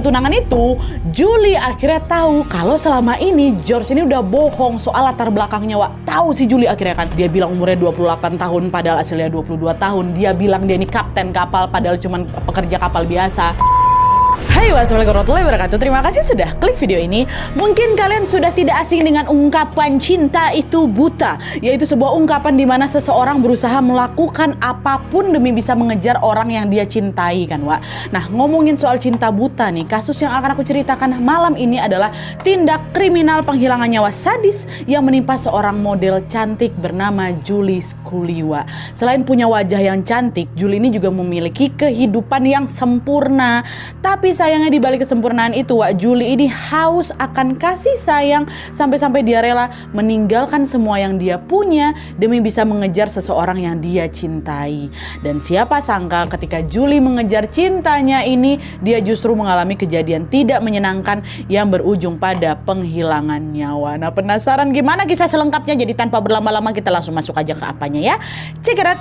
tunangan itu, Julie akhirnya tahu kalau selama ini George ini udah bohong soal latar belakangnya, Wak. Tahu si Julie akhirnya kan. Dia bilang umurnya 28 tahun padahal aslinya 22 tahun. Dia bilang dia ini kapten kapal padahal cuman pekerja kapal biasa. Hai, wassalamualaikum warahmatullahi wabarakatuh. Terima kasih sudah klik video ini. Mungkin kalian sudah tidak asing dengan ungkapan cinta itu buta, yaitu sebuah ungkapan di mana seseorang berusaha melakukan apapun demi bisa mengejar orang yang dia cintai kan, Wak. Nah, ngomongin soal cinta buta nih, kasus yang akan aku ceritakan malam ini adalah tindak kriminal penghilangan nyawa sadis yang menimpa seorang model cantik bernama Julie Scully, Wak. Selain punya wajah yang cantik, Julie ini juga memiliki kehidupan yang sempurna. Tapi sayangnya di balik kesempurnaan itu, Wak, Julie ini haus akan kasih sayang sampai-sampai dia rela meninggalkan semua yang dia punya demi bisa mengejar seseorang yang dia cintai. Dan siapa sangka ketika Julie mengejar cintanya ini, dia justru mengalami kejadian tidak menyenangkan yang berujung pada penghilangan nyawa. Nah, penasaran gimana kisah selengkapnya? Jadi tanpa berlama-lama kita langsung masuk aja ke apanya ya. Check it out.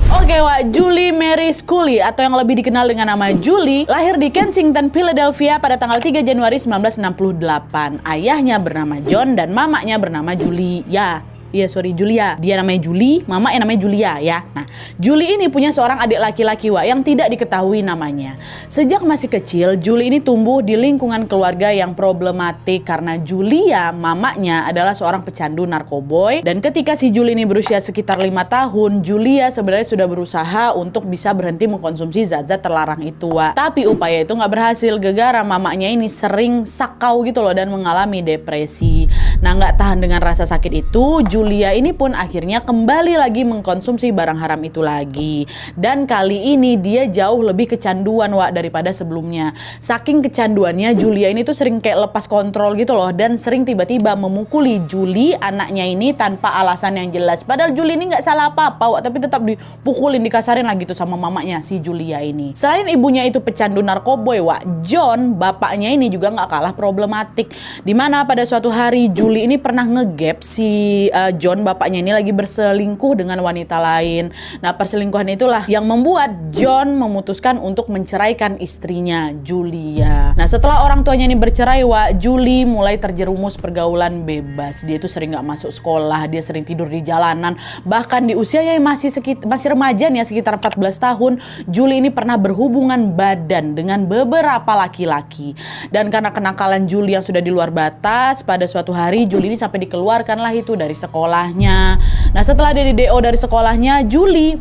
Oke, Wak, Julie Mary Scully atau yang lebih dikenal dengan nama Julie lahir di Kensington, Philadelphia pada tanggal 3 Januari 1968. Ayahnya bernama John dan mamanya bernama Julia. Julia. Dia namanya Julie, mamanya namanya Julia ya. Nah, Julie ini punya seorang adik laki-laki, Wak, yang tidak diketahui namanya. Sejak masih kecil, Julie ini tumbuh di lingkungan keluarga yang problematik karena Julia, mamanya adalah seorang pecandu narkoboy. Dan ketika si Julie ini berusia sekitar 5 tahun, Julia sebenarnya sudah berusaha untuk bisa berhenti mengkonsumsi zat-zat terlarang itu, Wak. Tapi upaya itu nggak berhasil gara-gara mamanya ini sering sakau gitu loh dan mengalami depresi. Nah, nggak tahan dengan rasa sakit itu, Julia ini pun akhirnya kembali lagi mengkonsumsi barang haram itu lagi. Dan kali ini dia jauh lebih kecanduan, Wak, daripada sebelumnya. Saking kecanduannya, Julia ini tuh sering kayak lepas kontrol gitu loh. Dan sering tiba-tiba memukuli Julie, anaknya ini tanpa alasan yang jelas. Padahal Julie ini nggak salah apa-apa, Wak, tapi tetap dipukulin, dikasarin lah gitu sama mamanya si Julia ini. Selain ibunya itu pecandu narkoboy, Wak, John, bapaknya ini juga nggak kalah problematik. Dimana pada suatu hari Julie ini pernah ngegap si John, bapaknya ini lagi berselingkuh dengan wanita lain. Nah, perselingkuhan itulah yang membuat John memutuskan untuk menceraikan istrinya, Julia. Nah, setelah orang tuanya ini bercerai, Wak, Julie mulai terjerumus pergaulan bebas. Dia itu sering nggak masuk sekolah, dia sering tidur di jalanan. Bahkan di usianya yang masih remaja nih, sekitar 14 tahun, Julie ini pernah berhubungan badan dengan beberapa laki-laki. Dan karena kenakalan Julie yang sudah di luar batas, pada suatu hari Julie ini sampai dikeluarkan lah itu dari sekolahnya. Nah, setelah dia di DO dari sekolahnya, Julie